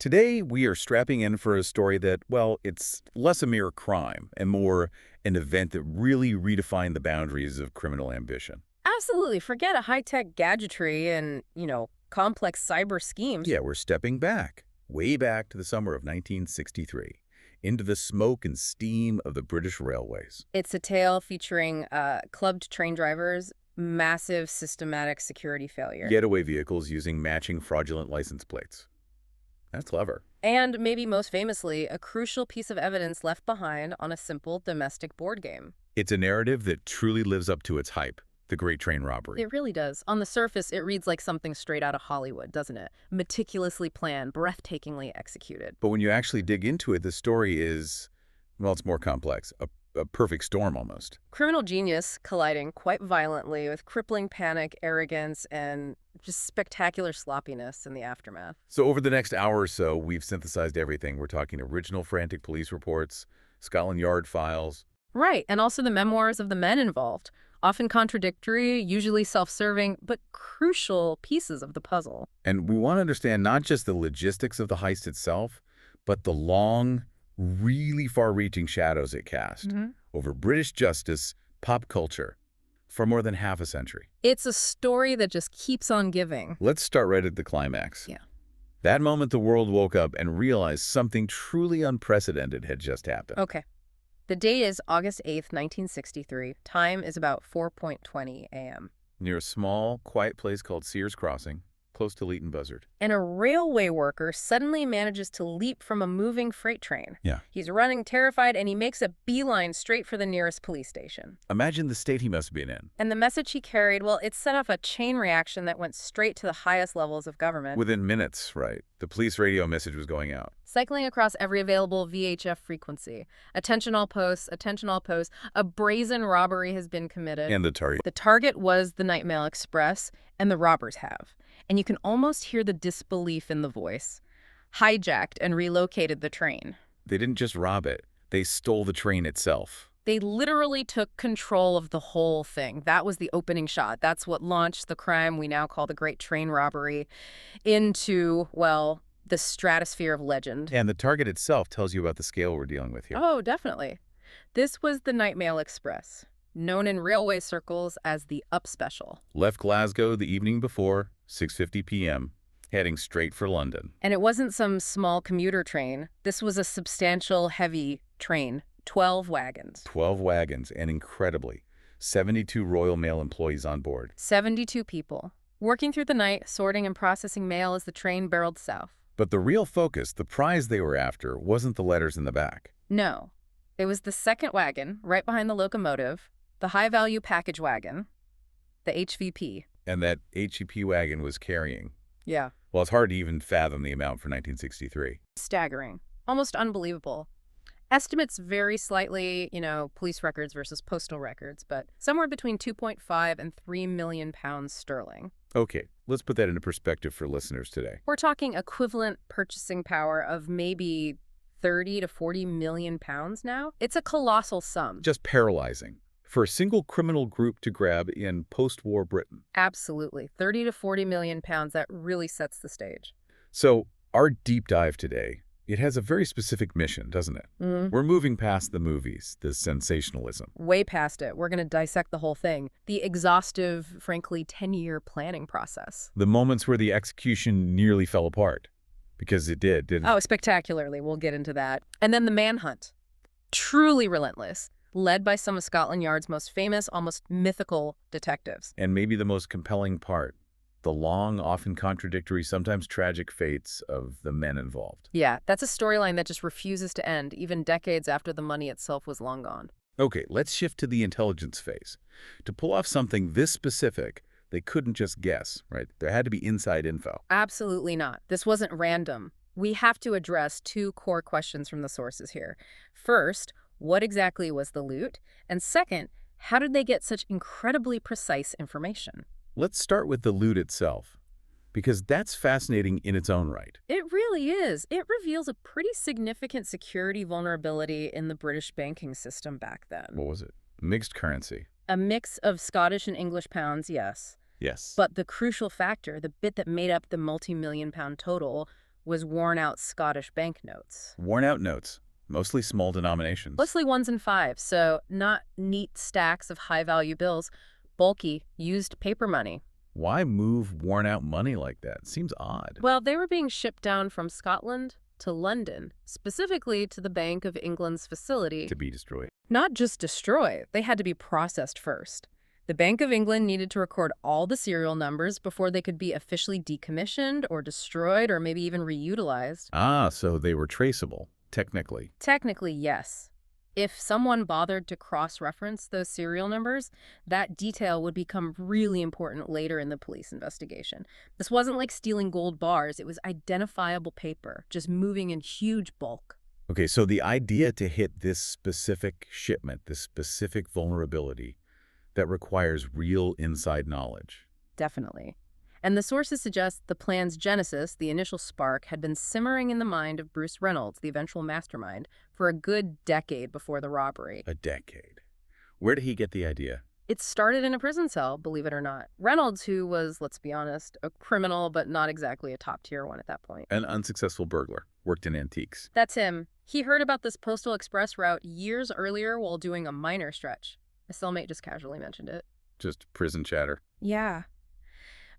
Today, we are strapping in for a story that, well, it's less a mere crime and more an event that really redefined the boundaries of criminal ambition. Absolutely. Forget a high-tech gadgetry and, complex cyber schemes. Yeah, we're stepping back, way back to the summer of 1963, into the smoke and steam of the British railways. It's a tale featuring clubbed train drivers, massive systematic security failure, Getaway vehicles using matching fraudulent license plates. That's clever. and maybe most famously, a crucial piece of evidence left behind on a simple domestic board game. It's a narrative that truly lives up to its hype, the Great Train Robbery. It really does. On the surface, it reads like something straight out of Hollywood, doesn't it? Meticulously planned, breathtakingly executed. But when you actually dig into it, the story is, well, it's more complex. A perfect storm, almost. Criminal genius colliding quite violently with crippling panic, arrogance, and just spectacular sloppiness in the aftermath. So over the next hour or so, we've synthesized everything. We're talking original frantic police reports, Scotland Yard files. Right, and also the memoirs of the men involved, often contradictory, usually self-serving, but crucial pieces of the puzzle. And we want to understand not just the logistics of the heist itself, but the long, really far-reaching shadows it cast over British justice, pop culture, for more than half a century. It's a story that just keeps on giving. Let's start right at the climax. Yeah. That moment the world woke up and realized something truly unprecedented had just happened. Okay. The date is August 8th, 1963. Time is about 4:20 a.m. Near a small, quiet place called Sears Crossing, close to Leighton Buzzard. And a railway worker suddenly manages to leap from a moving freight train. Yeah. He's running terrified, and he makes a beeline straight for the nearest police station. Imagine the state he must have been in. And the message he carried, well, it set off a chain reaction that went straight to the highest levels of government. Within minutes, right? The police radio message was going out. Cycling across every available VHF frequency. Attention all posts, attention all posts. A brazen robbery has been committed. And the target. The target was the Night Mail Express, and the robbers have. And you can almost hear the disbelief in the voice. Hijacked and relocated the train. They didn't just rob it. They stole the train itself. They literally took control of the whole thing. That was the opening shot. That's what launched the crime we now call the Great Train Robbery into, well, the stratosphere of legend. And the target itself tells you about the scale we're dealing with here. Oh, definitely. This was the Night Mail Express, known in railway circles as the Up Special. Left Glasgow the evening before, 6:50 p.m., heading straight for London. And it wasn't some small commuter train. This was a substantial, heavy train, 12 wagons. 12 wagons, and incredibly, 72 Royal Mail employees on board. 72 people, working through the night, sorting and processing mail as the train barreled south. But the real focus, the prize they were after, wasn't the letters in the back. No. It was the second wagon, right behind the locomotive, the high-value package wagon, the HVP. And that HEP wagon was carrying. Yeah. Well, it's hard to even fathom the amount for 1963. Staggering. Almost unbelievable. Estimates vary slightly, police records versus postal records, but somewhere between 2.5 and 3 million pounds sterling. Okay, let's put that into perspective for listeners today. We're talking equivalent purchasing power of maybe 30 to 40 million pounds now. It's a colossal sum. Just paralyzing for a single criminal group to grab in post-war Britain. Absolutely. 30 to 40 million pounds, that really sets the stage. So our deep dive today, it has a very specific mission, doesn't it? We're moving past the movies, the sensationalism. Way past it. We're going to dissect the whole thing. The exhaustive, frankly, 10-year planning process. The moments where the execution nearly fell apart. Because it did, didn't it? Oh, spectacularly. We'll get into that. And then the manhunt. Truly relentless. Led by some of Scotland Yard's most famous, almost mythical detectives. And maybe the most compelling part, the long, often contradictory, sometimes tragic fates of the men involved. Yeah, that's a storyline that just refuses to end, even decades after the money itself was long gone. Okay, let's shift to the intelligence phase. To pull off something this specific, they couldn't just guess, right? There had to be inside info. Absolutely not. This wasn't random. We have to address two core questions from the sources here. First, what exactly was the loot? And second, how did they get such incredibly precise information? Let's start with the loot itself, because that's fascinating in its own right. It really is. It reveals a pretty significant security vulnerability in the British banking system back then. What was it? Mixed currency. A mix of Scottish and English pounds, yes. Yes. But the crucial factor, the bit that made up the multi-million pound total, was worn-out Scottish banknotes. Worn-out notes, mostly small denominations. Mostly ones and fives, so not neat stacks of high-value bills, bulky, used paper money. Why move worn-out money like that? Seems odd. Well, they were being shipped down from Scotland to London, specifically to the Bank of England's facility. To be destroyed. Not just destroyed, they had to be processed first. The Bank of England needed to record all the serial numbers before they could be officially decommissioned or destroyed or maybe even reutilized. Ah, so they were traceable, technically. Technically, yes. If someone bothered to cross-reference those serial numbers, that detail would become really important later in the police investigation. This wasn't like stealing gold bars. It was identifiable paper, just moving in huge bulk. Okay, so the idea to hit this specific shipment, this specific vulnerability, that requires real inside knowledge. Definitely. And the sources suggest the plan's genesis, the initial spark, had been simmering in the mind of Bruce Reynolds, the eventual mastermind, for a good decade before the robbery. A decade. Where did he get the idea? It started in a prison cell, believe it or not. Reynolds, who was, let's be honest, a criminal, but not exactly a top-tier one at that point. An unsuccessful burglar, worked in antiques. That's him. He heard about this Postal Express route years earlier while doing a minor stretch. A cellmate just casually mentioned it. Just prison chatter. Yeah.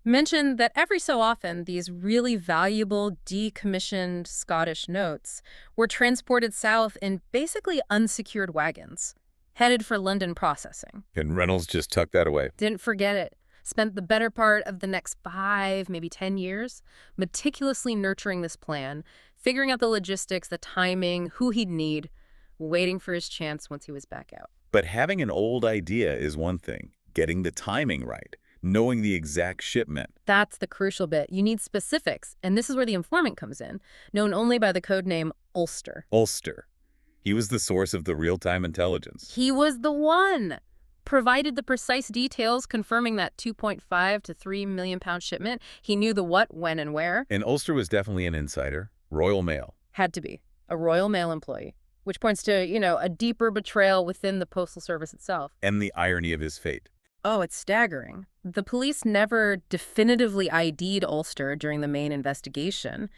Mentioned that every so often these really valuable decommissioned Scottish notes were transported south in basically unsecured wagons, headed for London processing. And Reynolds just tucked that away. Didn't forget it. Spent the better part of the next 5, maybe 10 years meticulously nurturing this plan, figuring out the logistics, the timing, who he'd need, waiting for his chance once he was back out. But having an old idea is one thing. Getting the timing right, knowing the exact shipment. That's the crucial bit. You need specifics, and this is where the informant comes in, known only by the code name Ulster. Ulster. He was the source of the real-time intelligence. He was the one. Provided the precise details confirming that 2.5 to 3 million pound shipment, he knew the what, when, and where. And Ulster was definitely an insider. Royal Mail. Had to be. A Royal Mail employee. Which points to, a deeper betrayal within the Postal Service itself. And the irony of his fate. Oh, it's staggering. The police never definitively ID'd Ulster during the main investigation.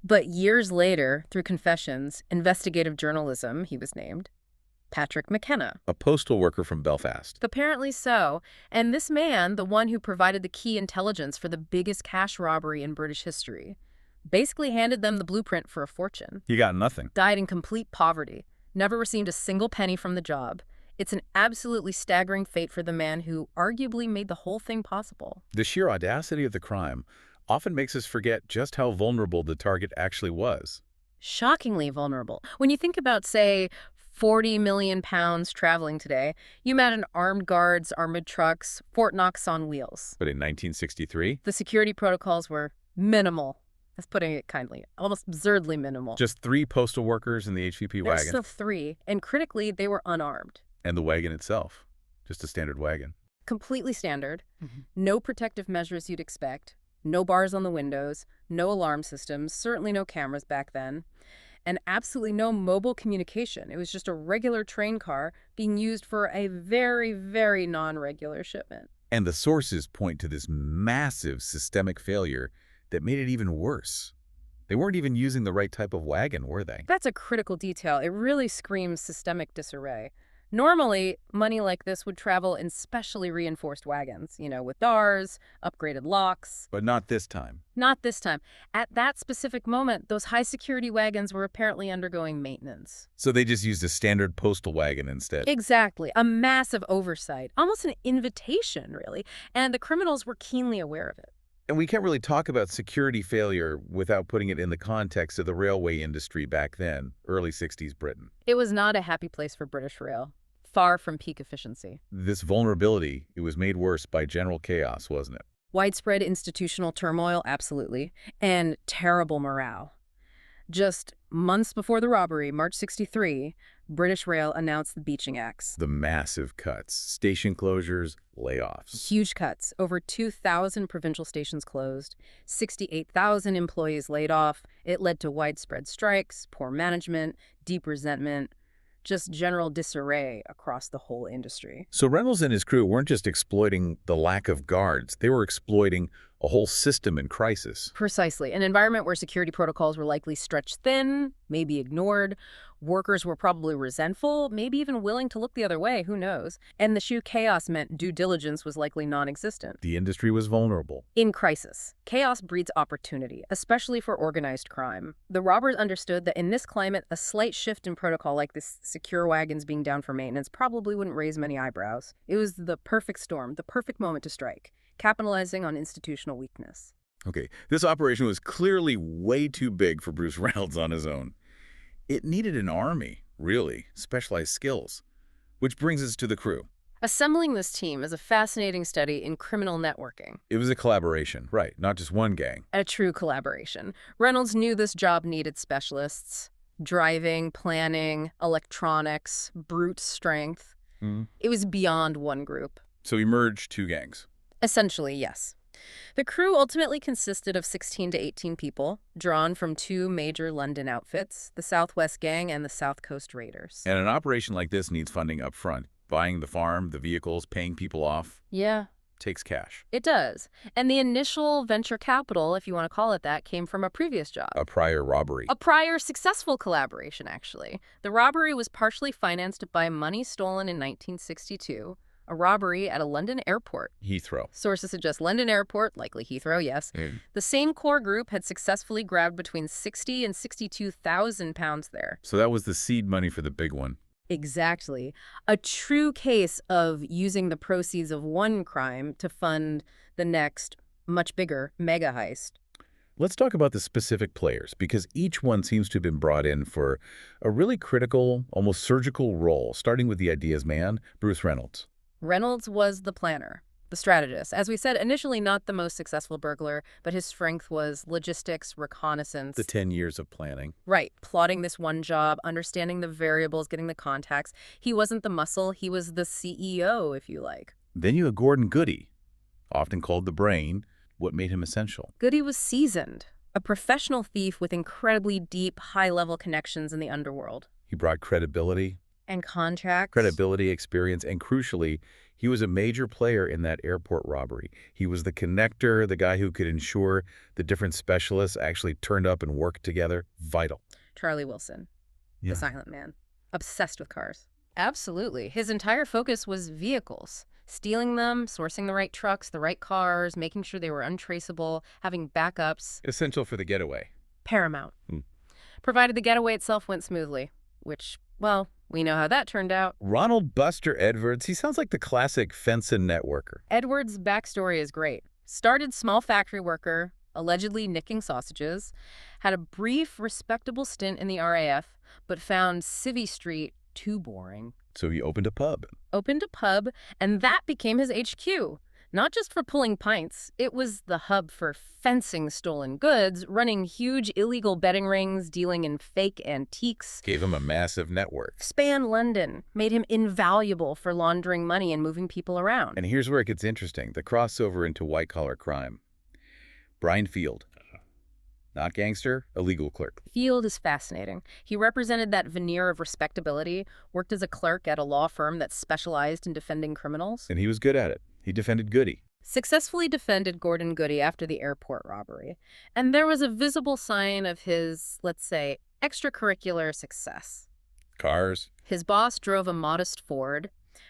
But years later, through confessions, investigative journalism, he was named, Patrick McKenna. A postal worker from Belfast. Apparently so. And this man, the one who provided the key intelligence for the biggest cash robbery in British history, basically handed them the blueprint for a fortune. He got nothing. Died in complete poverty. Never received a single penny from the job. It's an absolutely staggering fate for the man who arguably made the whole thing possible. The sheer audacity of the crime often makes us forget just how vulnerable the target actually was. Shockingly vulnerable. When you think about, say, 40 million pounds traveling today, you imagine armed guards, armored trucks, Fort Knox on wheels. But in 1963? The security protocols were minimal. That's putting it kindly. Almost absurdly minimal. Just 3 postal workers in the HVP wagon. There's still 3. And critically, they were unarmed. And the wagon itself. Just a standard wagon. Completely standard. No protective measures you'd expect. No bars on the windows. No alarm systems. Certainly no cameras back then. And absolutely no mobile communication. It was just a regular train car being used for a very, very non-regular shipment. And the sources point to this massive systemic failure that made it even worse. They weren't even using the right type of wagon, were they? That's a critical detail. It really screams systemic disarray. Normally, money like this would travel in specially reinforced wagons, with doors, upgraded locks. But not this time. Not this time. At that specific moment, those high-security wagons were apparently undergoing maintenance. So they just used a standard postal wagon instead. Exactly. A massive oversight. Almost an invitation, really. And the criminals were keenly aware of it. And we can't really talk about security failure without putting it in the context of the railway industry back then, early 60s Britain. It was not a happy place for British Rail. Far from peak efficiency. This vulnerability, it was made worse by general chaos, wasn't it? Widespread institutional turmoil, absolutely, and terrible morale. Just months before the robbery, March 63, British Rail announced the Beeching Acts. The massive cuts, station closures, layoffs. Huge cuts. Over 2,000 provincial stations closed, 68,000 employees laid off. It led to widespread strikes, poor management, deep resentment, just general disarray across the whole industry. So Reynolds and his crew weren't just exploiting the lack of guards. They were exploiting A whole system in crisis. Precisely. An environment where security protocols were likely stretched thin, maybe ignored. Workers were probably resentful, maybe even willing to look the other way, who knows. And the sheer chaos meant due diligence was likely non-existent. The industry was vulnerable. In crisis, chaos breeds opportunity, especially for organized crime. The robbers understood that in this climate, a slight shift in protocol like this secure wagons being down for maintenance probably wouldn't raise many eyebrows. It was the perfect storm, the perfect moment to strike, capitalizing on institutional weakness. Okay, this operation was clearly way too big for Bruce Reynolds on his own. It needed an army, really, specialized skills. Which brings us to the crew. Assembling this team is a fascinating study in criminal networking. It was a collaboration, right, not just one gang. A true collaboration. Reynolds knew this job needed specialists. Driving, planning, electronics, brute strength. It was beyond one group. So he merged two gangs. Essentially, yes. The crew ultimately consisted of 16 to 18 people, drawn from two major London outfits, the Southwest Gang and the South Coast Raiders. And an operation like this needs funding up front. Buying the farm, the vehicles, paying people off. Yeah. Takes cash. It does. And the initial venture capital, if you want to call it that, came from a previous job. A prior robbery. A prior successful collaboration, actually. The robbery was partially financed by money stolen in 1962. A robbery at a London airport. Heathrow. Sources suggest London Airport, likely Heathrow, yes. The same core group had successfully grabbed between 60 and 62,000 pounds there. So that was the seed money for the big one. Exactly. A true case of using the proceeds of one crime to fund the next, much bigger, mega heist. Let's talk about the specific players, because each one seems to have been brought in for a really critical, almost surgical role, starting with the ideas man, Bruce Reynolds. Reynolds was the planner, the strategist. As we said, initially not the most successful burglar, but his strength was logistics, reconnaissance. The 10 years of planning. Right. Plotting this one job, understanding the variables, getting the contacts. He wasn't the muscle. He was the CEO, if you like. Then you had Gordon Goody, often called the brain. What made him essential? Goody was seasoned, a professional thief with incredibly deep, high-level connections in the underworld. He brought credibility. And contracts. Credibility, experience, and crucially, he was a major player in that airport robbery. He was the connector, the guy who could ensure the different specialists actually turned up and worked together. Vital. Charlie Wilson, Yeah. the silent man, obsessed with cars. Absolutely. His entire focus was vehicles. Stealing them, sourcing the right trucks, the right cars, making sure they were untraceable, having backups. Essential for the getaway. Paramount. Provided the getaway itself went smoothly, which, well, we know how that turned out. Ronald Buster Edwards, he sounds like the classic Fenton networker. Edwards' backstory is great. Started small factory worker, allegedly nicking sausages, had a brief, respectable stint in the RAF, but found Civvy Street too boring. So he opened a pub. And that became his HQ. Not just for pulling pints, it was the hub for fencing stolen goods, running huge illegal betting rings, dealing in fake antiques. Gave him a massive network. Spanned London, made him invaluable for laundering money and moving people around. And here's where it gets interesting, the crossover into white-collar crime. Brian Field. Not gangster, a legal clerk. Field is fascinating. He represented that veneer of respectability, worked as a clerk at a law firm that specialized in defending criminals. And he was good at it. He defended Goody. Successfully defended Gordon Goody after the airport robbery. And there was a visible sign of his, let's say, extracurricular success. Cars. His boss drove a modest Ford.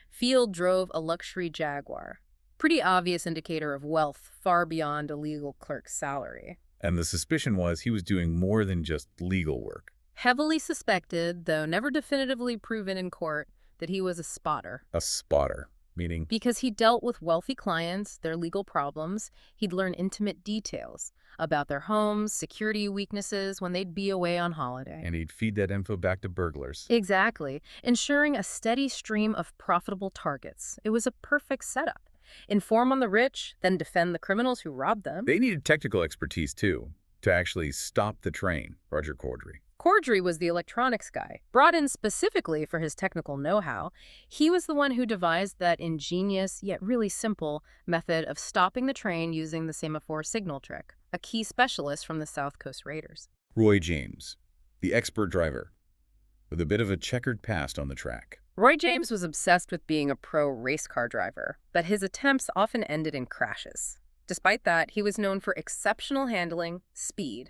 Field drove a luxury Jaguar. Pretty obvious indicator of wealth far beyond a legal clerk's salary. And the suspicion was he was doing more than just legal work. Heavily suspected, though never definitively proven in court, that he was a spotter. A spotter. Meaning? Because he dealt with wealthy clients, their legal problems. He'd learn intimate details about their homes, security weaknesses when they'd be away on holiday. And he'd feed that info back to burglars. Exactly. Ensuring a steady stream of profitable targets. It was a perfect setup. Inform on the rich, then defend the criminals who robbed them. They needed technical expertise, too, to actually stop the train. Roger Corddry. Corddry was the electronics guy, brought in specifically for his technical know-how. He was the one who devised that ingenious, yet really simple, method of stopping the train using the semaphore signal trick, a key specialist from the South Coast Raiders. Roy James, the expert driver, with a bit of a checkered past on the track. Roy James was obsessed with being a pro race car driver, but his attempts often ended in crashes. Despite that, he was known for exceptional handling, speed,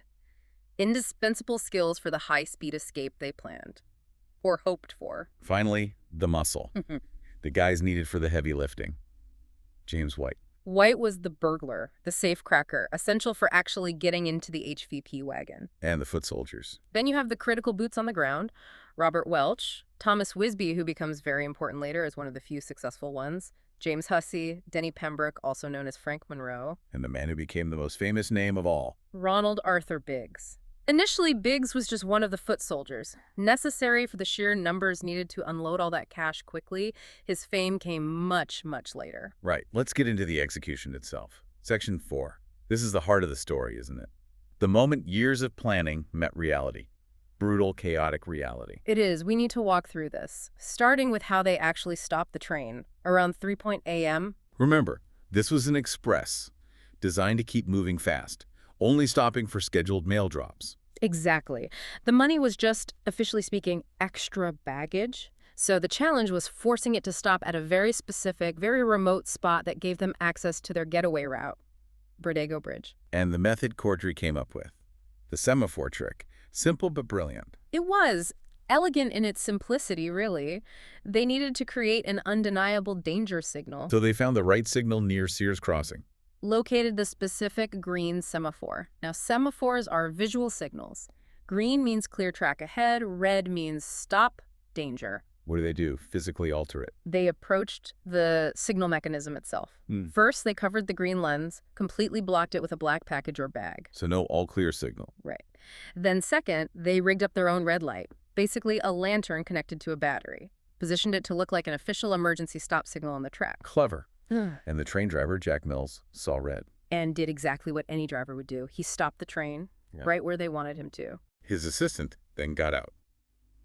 indispensable skills for the high-speed escape they planned, or hoped for. Finally, the muscle. The guys needed for the heavy lifting. James White. White was the burglar, the safecracker, essential for actually getting into the HVP wagon. And the foot soldiers. Then you have the critical boots on the ground, Robert Welch, Thomas Wisby, who becomes very important later as one of the few successful ones, James Hussey, Denny Pembroke, also known as Frank Monroe, And the man who became the most famous name of all. Ronald Arthur Biggs. Initially, Biggs was just one of the foot soldiers. Necessary for the sheer numbers needed to unload all that cash quickly, his fame came much, much later. Right, let's get into the execution itself. Section 4. This is the heart of the story, isn't it? The moment years of planning met reality. Brutal, chaotic reality. It is. We need to walk through this, starting with how they actually stopped the train. Around 3 a.m. Remember, this was an express, designed to keep moving fast, only stopping for scheduled mail drops. Exactly. The money was just, officially speaking, extra baggage. So the challenge was forcing it to stop at a very specific, very remote spot that gave them access to their getaway route, Bradego Bridge. And the method Cordry came up with. The semaphore trick. Simple but brilliant. It was. Elegant in its simplicity, really. They needed to create an undeniable danger signal. So they found the right signal near Sears Crossing. Located the specific green semaphore. Now, semaphores are visual signals. Green means clear track ahead. Red means stop, danger. What do? Physically alter it? They approached the signal mechanism itself. First, they covered the green lens, completely blocked it with a black package or bag. So no all-clear signal. Right. Then second, they rigged up their own red light, basically a lantern connected to a battery. Positioned it to look like an official emergency stop signal on the track. Clever. And the train driver, Jack Mills, saw red. And did exactly what any driver would do. He stopped the train right where they wanted him to. His assistant then got out.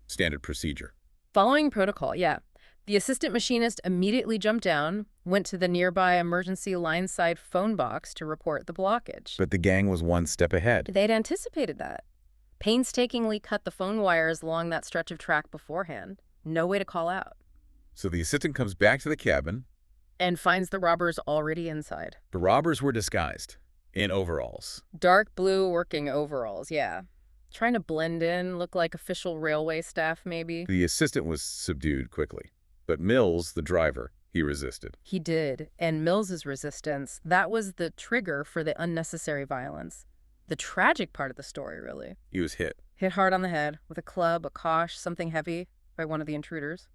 Standard procedure. Following protocol, yeah. The assistant machinist immediately jumped down, went to the nearby emergency line-side phone box to report the blockage. But the gang was one step ahead. They'd anticipated that. Painstakingly cut the phone wires along that stretch of track beforehand. No way to call out. So the assistant comes back to the cabin. And finds the robbers already inside. The robbers were disguised in overalls. Dark blue working overalls, yeah. Trying to blend in, look like official railway staff, maybe. The assistant was subdued quickly. But Mills, the driver, he resisted. He did. And Mills's resistance, that was the trigger for the unnecessary violence. The tragic part of the story, really. He was hit. Hit hard on the head with a club, a kosh, something heavy by one of the intruders.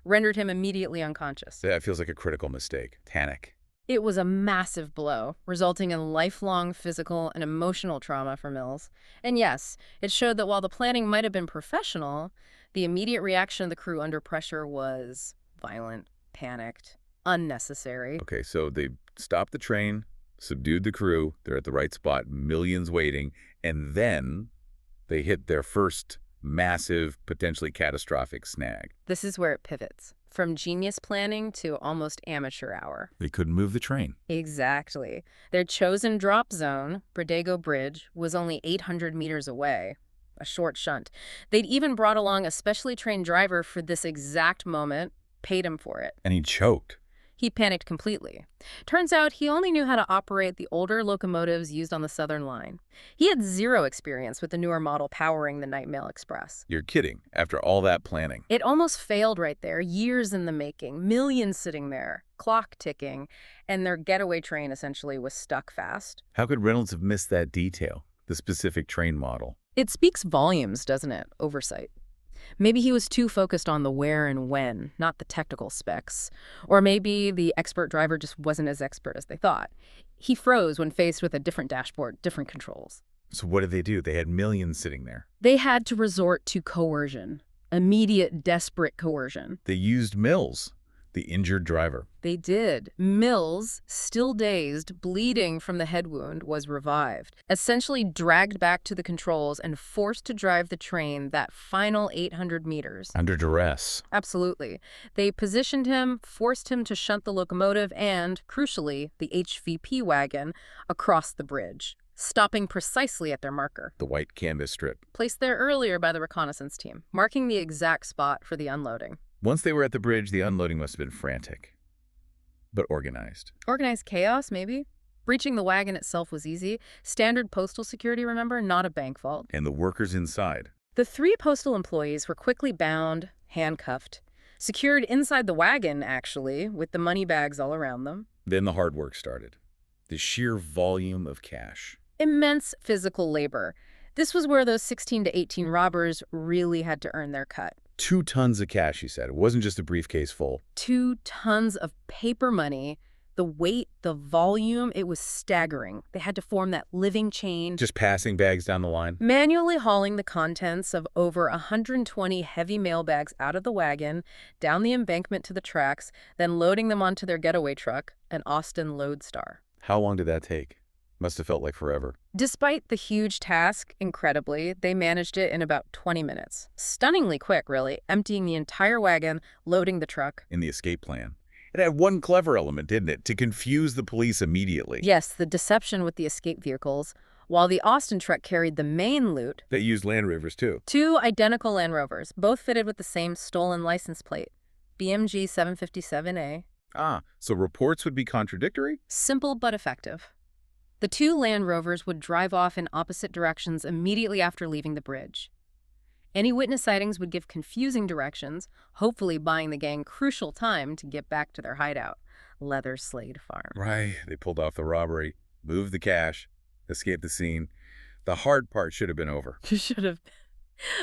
Rendered him immediately unconscious. That feels like a critical mistake. Panic. It was a massive blow, resulting in lifelong physical and emotional trauma for Mills. And yes, it showed that while the planning might have been professional, the immediate reaction of the crew under pressure was violent, panicked, unnecessary. Okay, so they stopped the train, subdued the crew, they're at the right spot, millions waiting, and then they hit their first massive, potentially catastrophic snag. This is where it pivots. From genius planning to almost amateur hour. They couldn't move the train. Exactly. Their chosen drop zone, Bradego Bridge, was only 800 meters away. A short shunt. They'd even brought along a specially trained driver for this exact moment, paid him for it. And he choked. He panicked completely. Turns out he only knew how to operate the older locomotives used on the Southern Line. He had zero experience with the newer model powering the Night Mail Express. You're kidding, after all that planning. It almost failed right there, years in the making, millions sitting there, clock ticking, and their getaway train essentially was stuck fast. How could Reynolds have missed that detail, the specific train model? It speaks volumes, doesn't it? Oversight. Maybe he was too focused on the where and when, not the technical specs. Or maybe the expert driver just wasn't as expert as they thought. He froze when faced with a different dashboard, different controls. So what did they do? They had millions sitting there. They had to resort to coercion. Immediate, desperate coercion. They used Mills, the injured driver. They did. Mills, still dazed, bleeding from the head wound, was revived, essentially dragged back to the controls and forced to drive the train that final 800 meters. Under duress. Absolutely. They positioned him, forced him to shunt the locomotive and, crucially, the HVP wagon across the bridge, stopping precisely at their marker. The white canvas strip. Placed there earlier by the reconnaissance team, marking the exact spot for the unloading. Once they were at the bridge, the unloading must have been frantic, but organized. Organized chaos, maybe? Breaching the wagon itself was easy. Standard postal security, remember, not a bank vault. And the workers inside. The 3 postal employees were quickly bound, handcuffed, secured inside the wagon, actually, with the money bags all around them. Then the hard work started. The sheer volume of cash. Immense physical labor. This was where those 16 to 18 robbers really had to earn their cut. 2 tons of cash, he said. It wasn't just a briefcase full. 2 tons of paper money. The weight, the volume, it was staggering. They had to form that living chain. Just passing bags down the line. Manually hauling the contents of over 120 heavy mailbags out of the wagon, down the embankment to the tracks, then loading them onto their getaway truck, an Austin Lodestar. How long did that take? Must have felt like forever. Despite the huge task, incredibly, they managed it in about 20 minutes. Stunningly quick, really, emptying the entire wagon, loading the truck. In the escape plan. It had one clever element, didn't it? To confuse the police immediately. Yes, the deception with the escape vehicles, while the Austin truck carried the main loot. They used Land Rovers, too. 2 identical Land Rovers, both fitted with the same stolen license plate. BMG 757A. Ah, so reports would be contradictory? Simple but effective. The 2 Land Rovers would drive off in opposite directions immediately after leaving the bridge. Any witness sightings would give confusing directions, hopefully buying the gang crucial time to get back to their hideout, Leather Slade Farm. Right. They pulled off the robbery, moved the cash, escaped the scene. The hard part should have been over. Should have.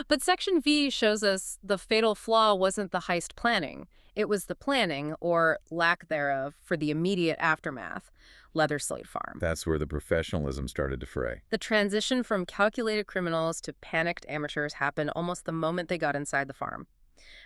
But Section V shows us the fatal flaw wasn't the heist planning. It was the planning, or lack thereof, for the immediate aftermath, Leather Slade Farm. That's where the professionalism started to fray. The transition from calculated criminals to panicked amateurs happened almost the moment they got inside the farm.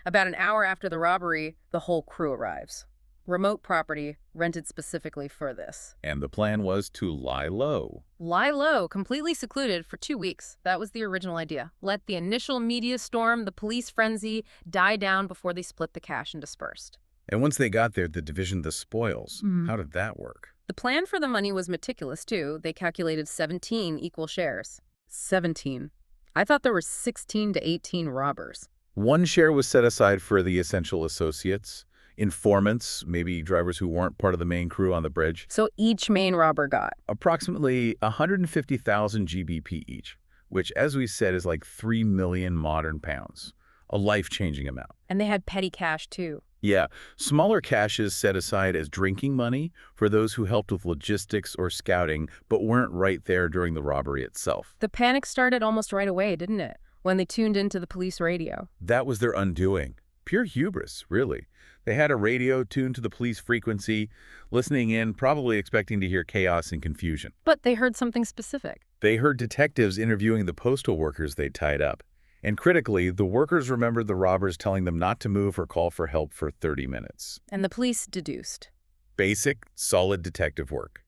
About an hour after the robbery, the whole crew arrives. Remote property, rented specifically for this. And the plan was to lie low. Lie low, completely secluded for 2 weeks. That was the original idea. Let the initial media storm, the police frenzy, die down before they split the cash and dispersed. And once they got there, the division of the spoils. How did that work? The plan for the money was meticulous, too. They calculated 17 equal shares. 17. I thought there were 16 to 18 robbers. 1 share was set aside for the essential associates, informants, maybe drivers who weren't part of the main crew on the bridge. So each main robber got Approximately 150,000 GBP each, which, as we said, is like 3 million modern pounds. A life-changing amount. And they had petty cash, too. Yeah, smaller caches set aside as drinking money for those who helped with logistics or scouting, but weren't right there during the robbery itself. The panic started almost right away, didn't it? When they tuned into the police radio. That was their undoing. Pure hubris, really. They had a radio tuned to the police frequency, listening in, probably expecting to hear chaos and confusion. But they heard something specific. They heard detectives interviewing the postal workers they tied up. And critically, the workers remembered the robbers telling them not to move or call for help for 30 minutes. And the police deduced. Basic, solid detective work.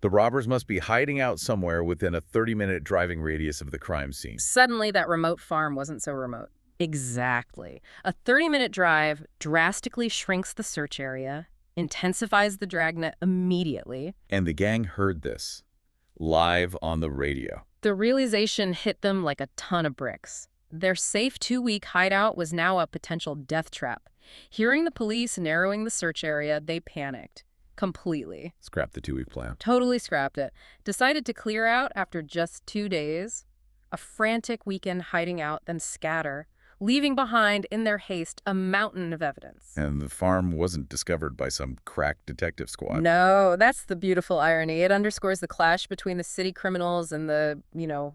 The robbers must be hiding out somewhere within a 30-minute driving radius of the crime scene. Suddenly, that remote farm wasn't so remote. Exactly. A 30-minute drive drastically shrinks the search area, intensifies the dragnet immediately. And the gang heard this, live on the radio. The realization hit them like a ton of bricks. Their safe 2-week hideout was now a potential death trap. Hearing the police narrowing the search area, they panicked. Completely. Scrapped the 2-week plan. Totally scrapped it. Decided to clear out after just 2 days. A frantic weekend hiding out, then scatter, leaving behind in their haste a mountain of evidence. And the farm wasn't discovered by some crack detective squad. No, that's the beautiful irony. It underscores the clash between the city criminals and the,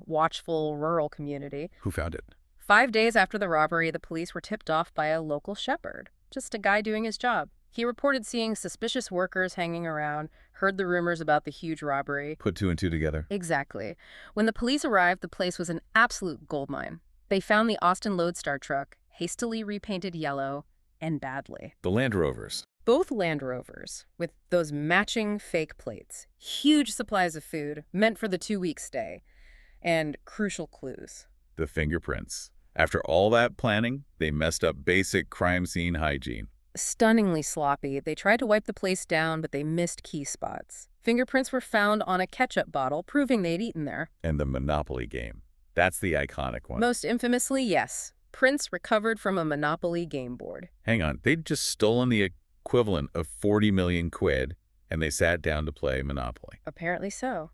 watchful rural community. Who found it? 5 days after the robbery, the police were tipped off by a local shepherd. Just a guy doing his job. He reported seeing suspicious workers hanging around, heard the rumors about the huge robbery. Put 2 and 2 together. Exactly. When the police arrived, the place was an absolute goldmine. They found the Austin Lodestar truck, hastily repainted yellow, and badly. The Land Rovers. Both Land Rovers, with those matching fake plates, huge supplies of food, meant for the 2-week stay, and crucial clues. The fingerprints. After all that planning, they messed up basic crime scene hygiene. Stunningly sloppy. They tried to wipe the place down, but they missed key spots. Fingerprints were found on a ketchup bottle, proving they'd eaten there. And the Monopoly game. That's the iconic one. Most infamously, yes. Prints recovered from a Monopoly game board. Hang on, they'd just stolen the equivalent of 40 million quid and they sat down to play Monopoly. Apparently so.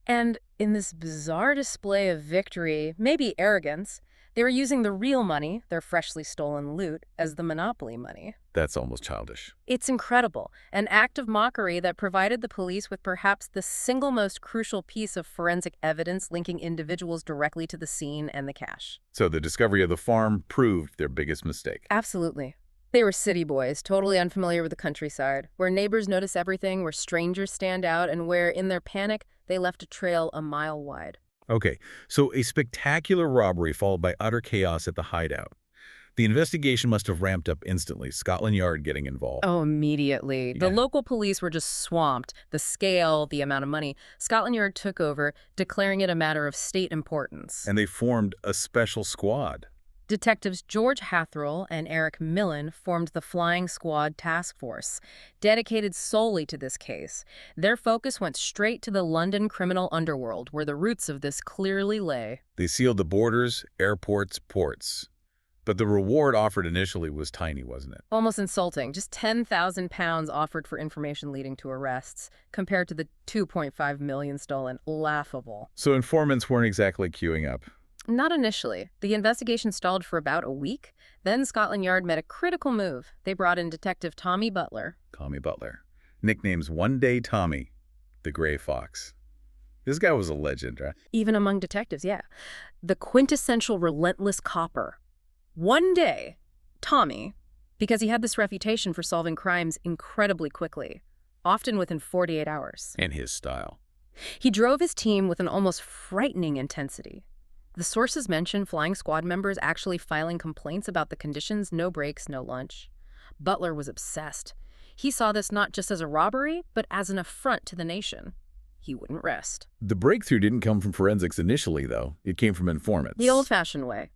And in this bizarre display of victory, maybe arrogance, they were using the real money, their freshly stolen loot, as the Monopoly money. That's almost childish. It's incredible, an act of mockery that provided the police with perhaps the single most crucial piece of forensic evidence linking individuals directly to the scene and the cash. So the discovery of the farm proved their biggest mistake. Absolutely. They were city boys, totally unfamiliar with the countryside, where neighbors notice everything, where strangers stand out, and where, in their panic, they left a trail a mile wide. Okay, so a spectacular robbery followed by utter chaos at the hideout. The investigation must have ramped up instantly, Scotland Yard getting involved. Oh, immediately. The Yeah. local police were just swamped. The scale, the amount of money. Scotland Yard took over, declaring it a matter of state importance. And they formed a special squad. Detectives George Hathrell and Eric Millen formed the Flying Squad Task Force, dedicated solely to this case. Their focus went straight to the London criminal underworld, where the roots of this clearly lay. They sealed the borders, airports, ports. But the reward offered initially was tiny, wasn't it? Almost insulting. Just £10,000 offered for information leading to arrests, compared to the $2.5 million stolen. Laughable. So informants weren't exactly queuing up. Not initially. The investigation stalled for about a week. Then Scotland Yard made a critical move. They brought in Detective Tommy Butler. Tommy Butler. Nicknames One Day Tommy, the Gray Fox. This guy was a legend, right? Even among detectives, yeah. The quintessential relentless copper. One day, Tommy, because he had this reputation for solving crimes incredibly quickly, often within 48 hours. And his style. He drove his team with an almost frightening intensity. The sources mention Flying Squad members actually filing complaints about the conditions, no breaks, no lunch. Butler was obsessed. He saw this not just as a robbery, but as an affront to the nation. He wouldn't rest. The breakthrough didn't come from forensics initially, though. It came from informants. The old-fashioned way.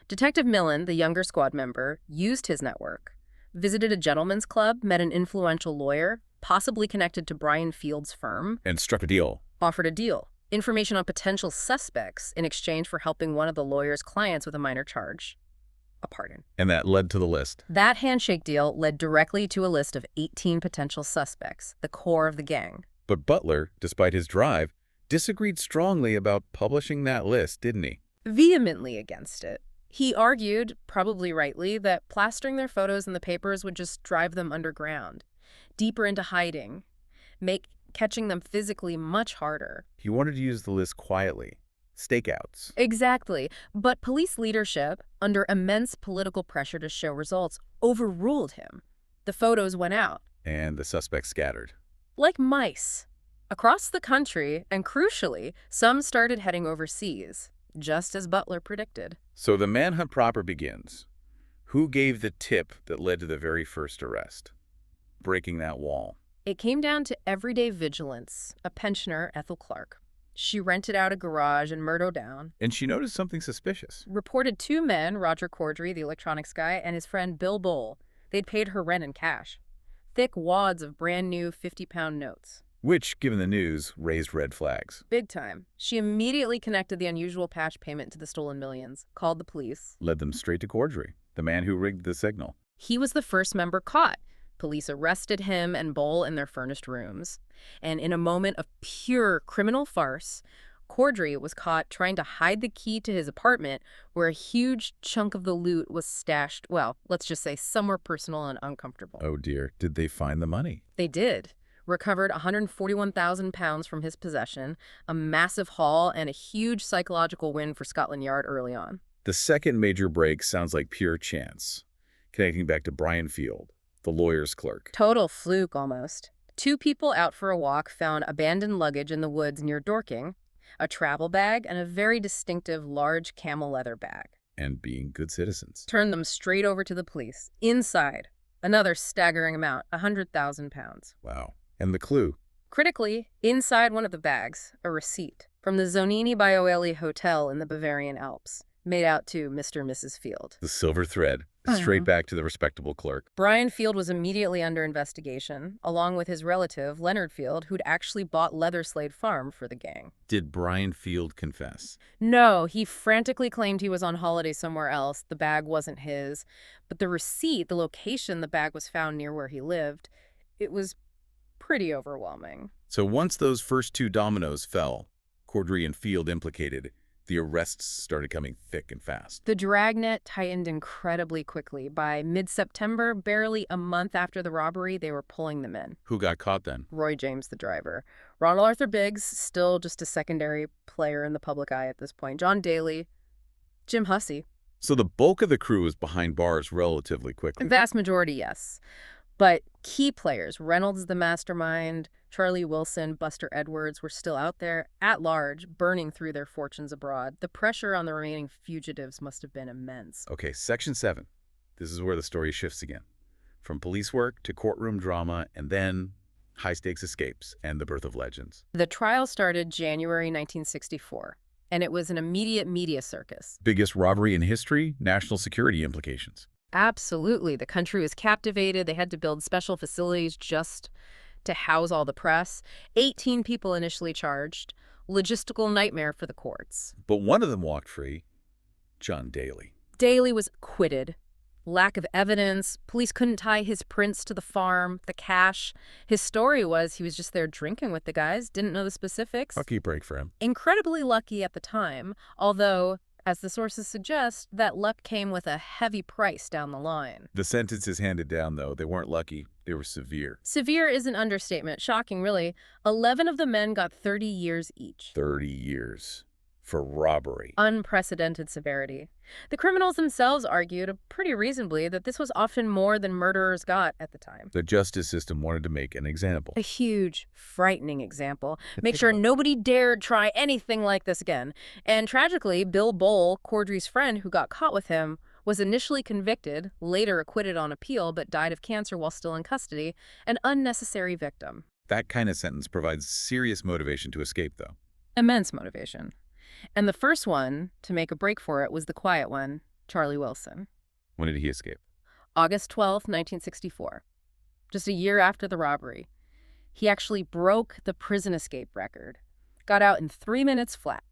Detective Millen, the younger squad member, used his network, visited a gentleman's club, met an influential lawyer, possibly connected to Brian Field's firm, And struck a deal. offered a deal. Information on potential suspects in exchange for helping one of the lawyer's clients with a minor charge. A pardon. And that led to the list. That handshake deal led directly to a list of 18 potential suspects, the core of the gang. But Butler, despite his drive, disagreed strongly about publishing that list, didn't he? Vehemently against it. He argued, probably rightly, that plastering their photos in the papers would just drive them underground, deeper into hiding, make catching them physically much harder. He wanted to use the list quietly. Stakeouts. Exactly. But police leadership, under immense political pressure to show results, overruled him. The photos went out. And the suspects scattered. Like mice. Across the country, and crucially, some started heading overseas, just as Butler predicted. So the manhunt proper begins. Who gave the tip that led to the very first arrest? Breaking that wall. It came down to everyday vigilance, a pensioner, Ethel Clark. She rented out a garage in Murdo Down. And she noticed something suspicious. Reported two men, Roger Corddry, the electronics guy, and his friend Bill Bowl. They'd paid her rent in cash. Thick wads of brand new 50-pound notes. Which, given the news, raised red flags. Big time. She immediately connected the unusual patch payment to the stolen millions, called the police. Led them straight to Corddry, the man who rigged the signal. He was the first member caught. Police arrested him and Bowl in their furnished rooms. And in a moment of pure criminal farce, Corddry was caught trying to hide the key to his apartment where a huge chunk of the loot was stashed, well, let's just say somewhere personal and uncomfortable. Oh dear, did they find the money? They did. Recovered 141,000 pounds from his possession, a massive haul, and a huge psychological win for Scotland Yard early on. The second major break sounds like pure chance, connecting back to Brian Field, the lawyer's clerk. Total fluke, almost. Two people out for a walk found abandoned luggage in the woods near Dorking, a travel bag, and a very distinctive large camel leather bag. And being good citizens. Turned them straight over to the police. Inside, another staggering amount, 100,000 pounds. Wow. And the clue? Critically, inside one of the bags, a receipt from the Zonini Bioeli Hotel in the Bavarian Alps, made out to Mr. and Mrs. Field. The silver thread. Straight back to the respectable clerk. Brian Field was immediately under investigation, along with his relative, Leonard Field, who'd actually bought Leatherslade Farm for the gang. Did Brian Field confess? No, he frantically claimed he was on holiday somewhere else. The bag wasn't his. But the receipt, the location the bag was found near where he lived, it was pretty overwhelming. So once those first two dominoes fell, Corddry and Field implicated, the arrests started coming thick and fast. The dragnet tightened incredibly quickly. By mid-September, barely a month after the robbery, they were pulling them in. Who got caught then? Roy James, the driver. Ronald Arthur Biggs, still just a secondary player in the public eye at this point. John Daly. Jim Hussey. So the bulk of the crew was behind bars relatively quickly. The vast majority, yes. But key players, Reynolds the Mastermind, Charlie Wilson, Buster Edwards, were still out there at large, burning through their fortunes abroad. The pressure on the remaining fugitives must have been immense. Okay, Section 7. This is where the story shifts again. From police work to courtroom drama, and then high-stakes escapes and the birth of legends. The trial started January 1964, and it was an immediate media circus. Biggest robbery in history, national security implications. Absolutely. The country was captivated. They had to build special facilities just to house all the press. 18 people initially charged. Logistical nightmare for the courts. But one of them walked free, John Daly. Daly was acquitted. Lack of evidence. Police couldn't tie his prints to the farm, the cash. His story was he was just there drinking with the guys, didn't know the specifics. Lucky break for him. Incredibly lucky at the time, although, as the sources suggest, that luck came with a heavy price down the line. The sentences handed down, though, they weren't lucky. They were severe. Severe is an understatement. Shocking, really. 11 of the men got 30 years each. 30 years. For robbery. Unprecedented severity. The criminals themselves argued, pretty reasonably, that this was often more than murderers got at the time. The justice system wanted to make an example. A huge, frightening example. Make sure nobody dared try anything like this again. And tragically, Bill Bowl, Corddry's friend who got caught with him, was initially convicted, later acquitted on appeal, but died of cancer while still in custody, an unnecessary victim. That kind of sentence provides serious motivation to escape, though. Immense motivation. And the first one to make a break for it was the quiet one, Charlie Wilson. When did he escape? August 12th, 1964. Just a year after the robbery. He actually broke the prison escape record. Got out in 3 minutes flat.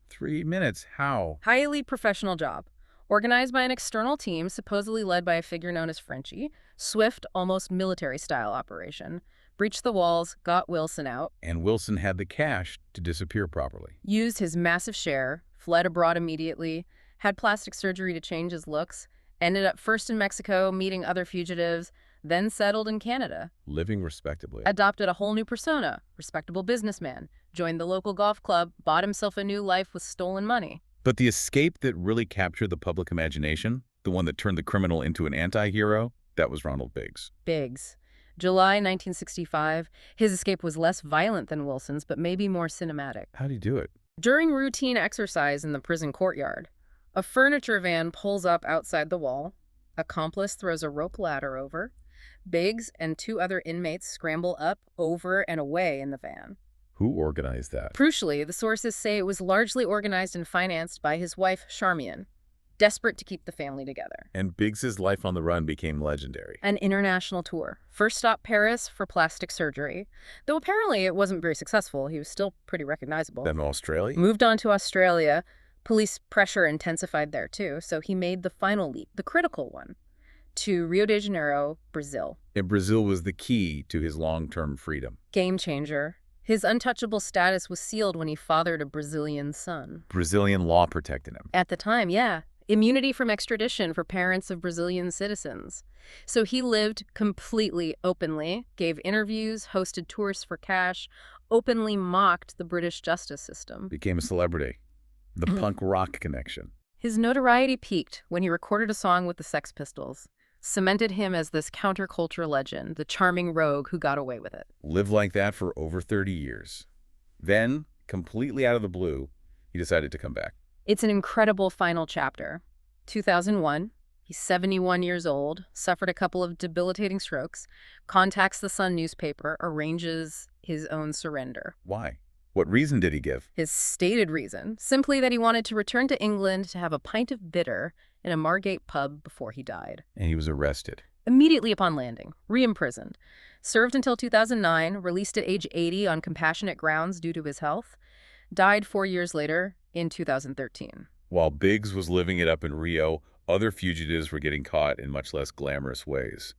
3 minutes? How? Highly professional job. Organized by an external team, supposedly led by a figure known as Frenchie. Swift, almost military-style operation. Breached the walls, got Wilson out. And Wilson had the cash to disappear properly. Used his massive share, fled abroad immediately, had plastic surgery to change his looks, ended up first in Mexico, meeting other fugitives, then settled in Canada. Living respectably. Adopted a whole new persona, respectable businessman, joined the local golf club, bought himself a new life with stolen money. But the escape that really captured the public imagination, the one that turned the criminal into an anti-hero, that was Ronald Biggs. Biggs. July 1965, his escape was less violent than Wilson's, but maybe more cinematic. How'd he do it? During routine exercise in the prison courtyard, a furniture van pulls up outside the wall. Accomplice throws a rope ladder over. Biggs and 2 other inmates scramble up, over, and away in the van. Who organized that? Crucially, the sources say it was largely organized and financed by his wife, Charmian, desperate to keep the family together. And Biggs's life on the run became legendary. An international tour. First stop Paris for plastic surgery. Though apparently it wasn't very successful, he was still pretty recognizable. Then Australia? Moved on to Australia. Police pressure intensified there too, so he made the final leap, the critical one, to Rio de Janeiro, Brazil. And Brazil was the key to his long-term freedom. Game changer. His untouchable status was sealed when he fathered a Brazilian son. Brazilian law protected him. At the time, yeah. Immunity from extradition for parents of Brazilian citizens. So he lived completely openly, gave interviews, hosted tours for cash, openly mocked the British justice system. Became a celebrity. The punk rock connection. His notoriety peaked when he recorded a song with the Sex Pistols, cemented him as this counterculture legend, the charming rogue who got away with it. Lived like that for over 30 years. Then, completely out of the blue, he decided to come back. It's an incredible final chapter. 2001, he's 71 years old, suffered a couple of debilitating strokes, contacts the Sun newspaper, arranges his own surrender. Why? What reason did he give? His stated reason, simply that he wanted to return to England to have a pint of bitter in a Margate pub before he died. And he was arrested. Immediately upon landing, re-imprisoned. Served until 2009, released at age 80 on compassionate grounds due to his health. Died 4 years later in 2013. While Biggs was living it up in Rio, other fugitives were getting caught in much less glamorous ways.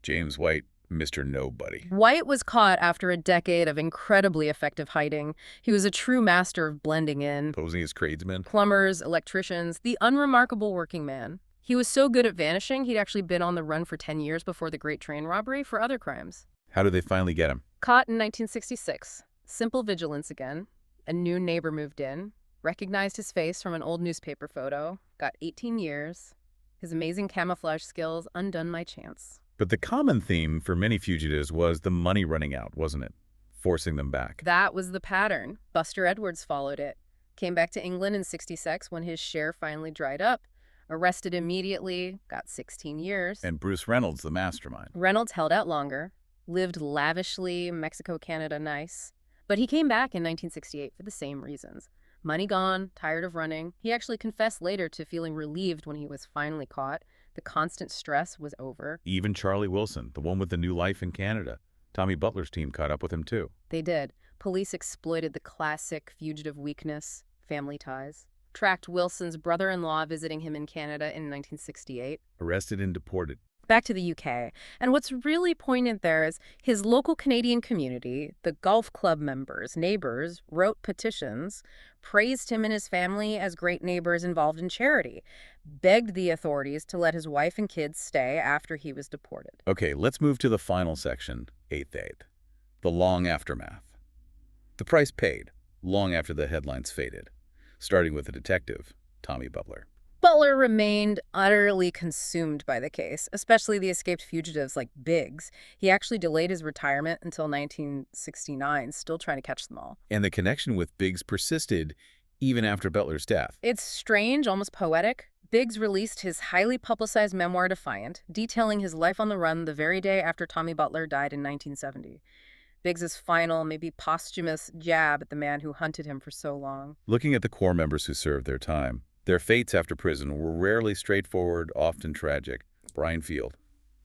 James White Mr. Nobody. White was caught after a decade of incredibly effective hiding. He was a true master of blending in. Posing as tradesmen. Plumbers, electricians, the unremarkable working man. He was so good at vanishing, he'd actually been on the run for 10 years before the Great Train Robbery for other crimes. How did they finally get him? Caught in 1966. Simple vigilance again. A new neighbor moved in, recognized his face from an old newspaper photo, got 18 years. His amazing camouflage skills undone my chance. But the common theme for many fugitives was the money running out, wasn't it? Forcing them back. That was the pattern. Buster Edwards followed it. Came back to England in '66 when his share finally dried up. Arrested immediately, got 16 years. And Bruce Reynolds, the mastermind. Reynolds held out longer, lived lavishly, Mexico, Canada, nice. But he came back in 1968 for the same reasons. Money gone, tired of running. He actually confessed later to feeling relieved when he was finally caught. The constant stress was over. Even Charlie Wilson, the one with the new life in Canada. Tommy Butler's team caught up with him too. They did. Police exploited the classic fugitive weakness, family ties. Tracked Wilson's brother-in-law visiting him in Canada in 1968. Arrested and deported. Back to the UK. And what's really poignant there is his local Canadian community, the golf club members, neighbors, wrote petitions, praised him and his family as great neighbors involved in charity, begged the authorities to let his wife and kids stay after he was deported. Okay, let's move to the final section, 8th. The long aftermath. The price paid, long after the headlines faded. Starting with the detective, Tommy Butler. Butler remained utterly consumed by the case, especially the escaped fugitives like Biggs. He actually delayed his retirement until 1969, still trying to catch them all. And the connection with Biggs persisted even after Butler's death. It's strange, almost poetic. Biggs released his highly publicized memoir, Defiant, detailing his life on the run the very day after Tommy Butler died in 1970. Biggs's final, maybe posthumous jab at the man who hunted him for so long. Looking at the core members who served their time, their fates after prison were rarely straightforward, often tragic. Brian Field,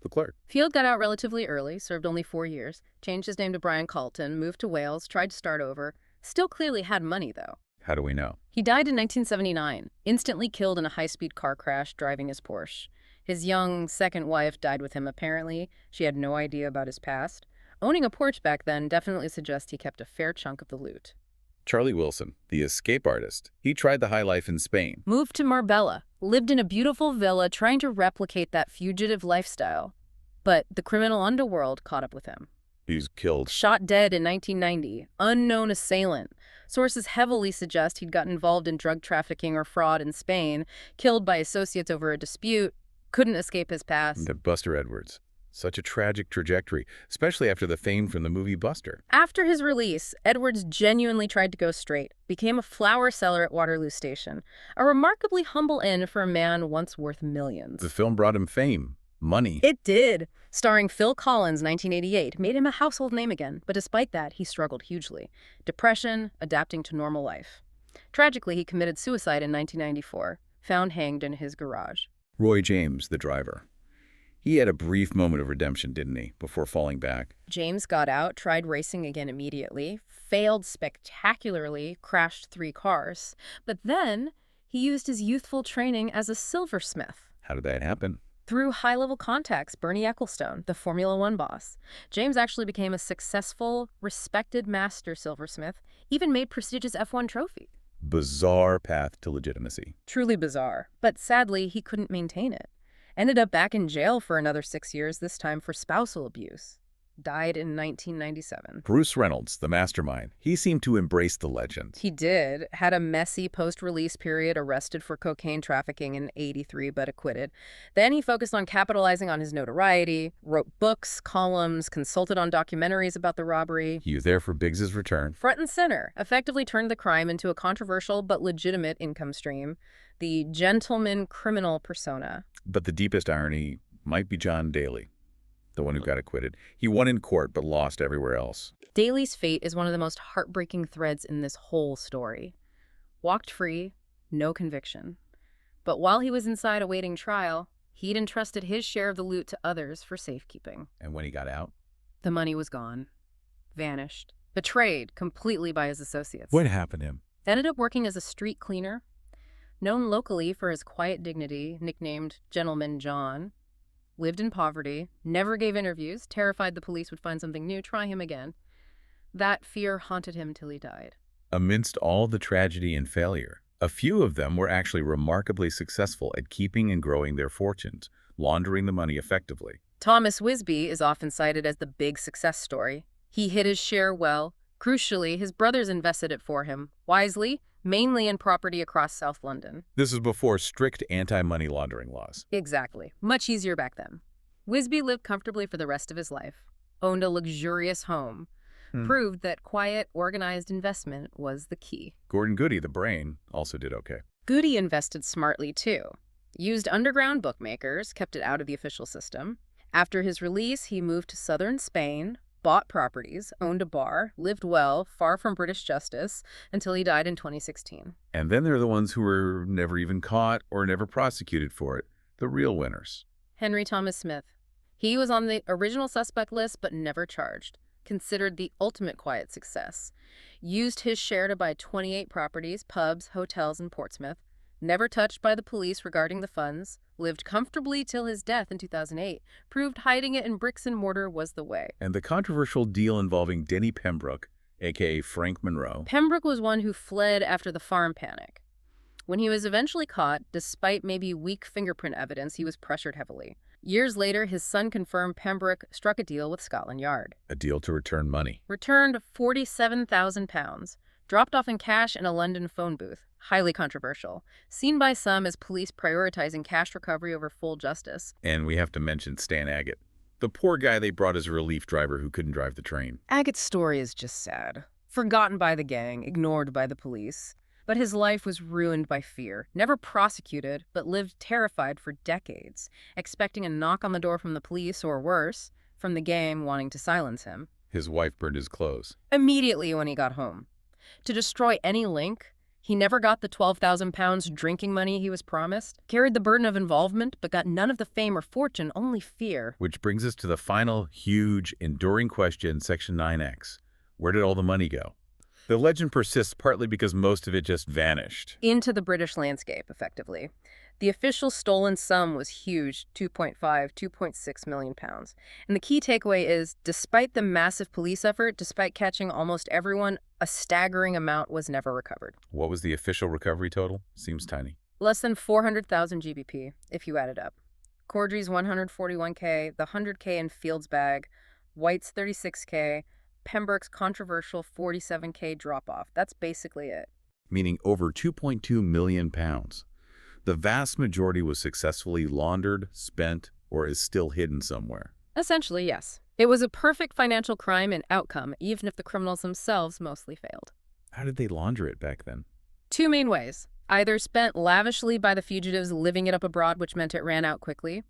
the clerk. Field got out relatively early, served only 4 years, changed his name to Brian Calton, moved to Wales, tried to start over. Still clearly had money, though. How do we know? He died in 1979, instantly killed in a high-speed car crash driving his Porsche. His young second wife died with him, apparently. She had no idea about his past. Owning a Porsche back then definitely suggests he kept a fair chunk of the loot. Charlie Wilson, the escape artist. He tried the high life in Spain. Moved to Marbella, lived in a beautiful villa trying to replicate that fugitive lifestyle. But the criminal underworld caught up with him. He's killed. Shot dead in 1990. Unknown assailant. Sources heavily suggest he'd gotten involved in drug trafficking or fraud in Spain, killed by associates over a dispute, couldn't escape his past. And Buster Edwards. Such a tragic trajectory, especially after the fame from the movie Buster. After his release, Edwards genuinely tried to go straight, became a flower seller at Waterloo Station, a remarkably humble end for a man once worth millions. The film brought him fame, money. It did. Starring Phil Collins, 1988, made him a household name again, but despite that, he struggled hugely. Depression, adapting to normal life. Tragically, he committed suicide in 1994, found hanged in his garage. Roy James, the driver. He had a brief moment of redemption, didn't he, before falling back? James got out, tried racing again immediately, failed spectacularly, crashed 3 cars. But then he used his youthful training as a silversmith. How did that happen? Through high-level contacts, Bernie Ecclestone, the Formula One boss. James actually became a successful, respected master silversmith, even made prestigious F1 trophy. Bizarre path to legitimacy. Truly bizarre. But sadly, he couldn't maintain it. Ended up back in jail for another 6 years, this time for spousal abuse. Died in 1997. Bruce Reynolds, the mastermind. He seemed to embrace the legend. He did. Had a messy post-release period, arrested for cocaine trafficking in '83, but acquitted. Then he focused on capitalizing on his notoriety, wrote books, columns, consulted on documentaries about the robbery. He was there for Biggs's return. Front and center, effectively turned the crime into a controversial but legitimate income stream. The gentleman criminal persona. But the deepest irony might be John Daly, the one who got acquitted. He won in court but lost everywhere else. Daly's fate is one of the most heartbreaking threads in this whole story. Walked free, no conviction. But while he was inside awaiting trial, he'd entrusted his share of the loot to others for safekeeping. And when he got out? The money was gone. Vanished. Betrayed completely by his associates. What happened to him? Ended up working as a street cleaner. Known locally for his quiet dignity, nicknamed Gentleman John. lived in poverty, never gave interviews, terrified the police would find something new, try him again. That fear haunted him till he died. Amidst all the tragedy and failure, a few of them were actually remarkably successful at keeping and growing their fortunes, laundering the money effectively. Thomas Wisby is often cited as the big success story. He hid his share well. Crucially, his brothers invested it for him, wisely, mainly in property across South London. This is before strict anti-money laundering laws. Exactly. Much easier back then. Wisby lived comfortably for the rest of his life, owned a luxurious home, proved that quiet, organized investment was the key. Gordon Goody, the brain, also did okay. Goody invested smartly, too. Used underground bookmakers, kept it out of the official system. After his release, he moved to southern Spain, bought properties, owned a bar, lived well, far from British justice, until he died in 2016. And then there are the ones who were never even caught or never prosecuted for it, the real winners. Henry Thomas Smith. He was on the original suspect list but never charged. Considered the ultimate quiet success. Used his share to buy 28 properties, pubs, hotels in Portsmouth. Never touched by the police regarding the funds. Lived comfortably till his death in 2008. Proved hiding it in bricks and mortar was the way. And the controversial deal involving Denny Pembroke, a.k.a. Frank Monroe. Pembroke was one who fled after the farm panic. When he was eventually caught, despite maybe weak fingerprint evidence, he was pressured heavily. Years later, his son confirmed Pembroke struck a deal with Scotland Yard. A deal to return money. Returned £47,000. Dropped off in cash in a London phone booth. Highly controversial. Seen by some as police prioritizing cash recovery over full justice. And we have to mention Stan Agate, the poor guy they brought as a relief driver who couldn't drive the train. Agate's story is just sad. Forgotten by the gang, ignored by the police. But his life was ruined by fear. Never prosecuted, but lived terrified for decades, expecting a knock on the door from the police or worse, from the gang wanting to silence him. His wife burned his clothes. Immediately when he got home. To destroy any link, he never got the £12,000 drinking money he was promised, carried the burden of involvement, but got none of the fame or fortune, only fear. Which brings us to the final, huge, enduring question, Section 9X. Where did all the money go? The legend persists partly because most of it just vanished. Into the British landscape, effectively. The official stolen sum was huge, 2.6 million pounds. And the key takeaway is, despite the massive police effort, despite catching almost everyone, a staggering amount was never recovered. What was the official recovery total? Seems tiny. Less than 400,000 GBP, if you add it up. Cordry's 141K, the 100K in Field's bag, White's 36K, Pembroke's controversial 47K drop-off. That's basically it. Meaning over 2.2 million pounds. The vast majority was successfully laundered, spent, or is still hidden somewhere. Essentially, yes. It was a perfect financial crime and outcome, even if the criminals themselves mostly failed. How did they launder it back then? Two main ways. Either spent lavishly by the fugitives living it up abroad, which meant it ran out quickly,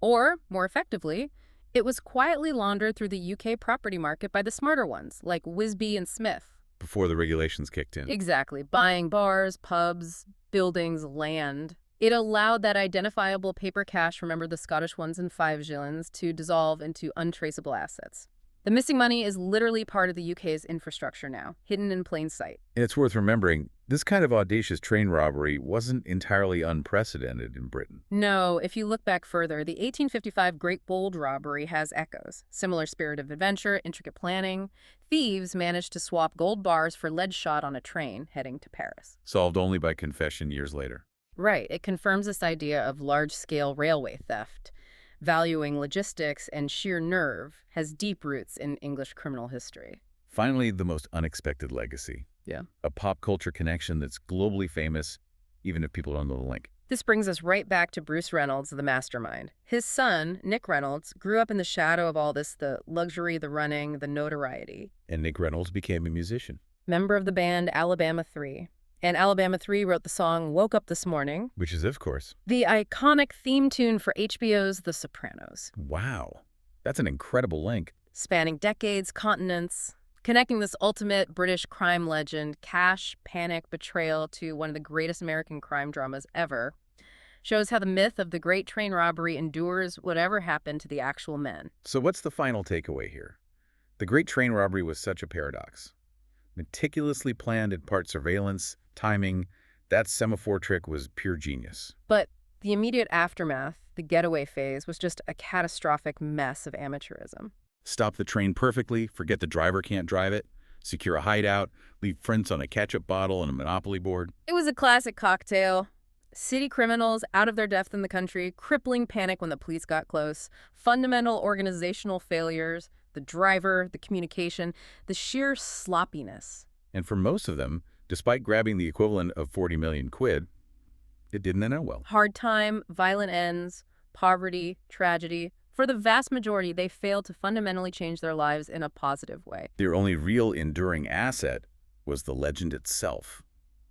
or, more effectively, it was quietly laundered through the UK property market by the smarter ones, like Wisby and Smith. Before the regulations kicked in. Exactly. Buying bars, pubs, buildings, land. It allowed that identifiable paper cash, remember the Scottish ones and 5 shillings, to dissolve into untraceable assets. The missing money is literally part of the UK's infrastructure now, hidden in plain sight. And it's worth remembering, this kind of audacious train robbery wasn't entirely unprecedented in Britain. No, if you look back further, the 1855 Great Bold Robbery has echoes. Similar spirit of adventure, intricate planning. Thieves managed to swap gold bars for lead shot on a train heading to Paris. Solved only by confession years later. Right. It confirms this idea of large-scale railway theft. Valuing logistics and sheer nerve has deep roots in English criminal history. Finally, the most unexpected legacy. Yeah. A pop culture connection that's globally famous, even if people don't know the link. This brings us right back to Bruce Reynolds, the mastermind. His son, Nick Reynolds, grew up in the shadow of all this, the luxury, the running, the notoriety. And Nick Reynolds became a musician. Member of the band Alabama 3. And Alabama 3 wrote the song Woke Up This Morning, Which is, of course, the iconic theme tune for HBO's The Sopranos. wow. That's an incredible link. Spanning decades, continents, connecting this ultimate British crime legend, cash, panic, betrayal, to one of the greatest American crime dramas ever, shows how the myth of the Great Train Robbery endures whatever happened to the actual men. So what's the final takeaway here? The Great Train Robbery was such a paradox. Meticulously planned in part surveillance, timing, that semaphore trick was pure genius. But the immediate aftermath, The getaway phase was just a catastrophic mess of amateurism. Stop the train perfectly, forget the driver can't drive it, secure a hideout, leave prints on a ketchup bottle and a Monopoly board. It was a classic cocktail. City criminals out of their depth in the country, crippling panic when the police got close, fundamental organizational failures, the driver, the communication, the sheer sloppiness. And for most of them, despite grabbing the equivalent of 40 million quid, it didn't end out well. Hard time, violent ends, poverty, tragedy. For the vast majority, they failed to fundamentally change their lives in a positive way. Their only real enduring asset was the legend itself,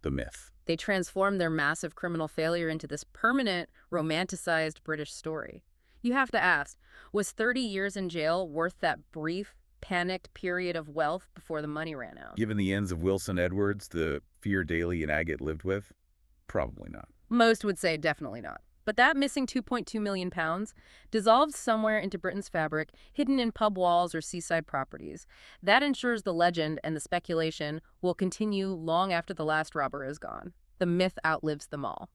the myth. They transformed their massive criminal failure into this permanent, romanticized British story. You have to ask, was 30 years in jail worth that brief, panicked period of wealth before the money ran out? Given the ends of Wilson Edwards, the fear Daly and Agate lived with, probably not. Most would say definitely not. But that missing £2.2 million dissolved somewhere into Britain's fabric, hidden in pub walls or seaside properties. That ensures the legend and the speculation will continue long after the last robber is gone. The myth outlives them all.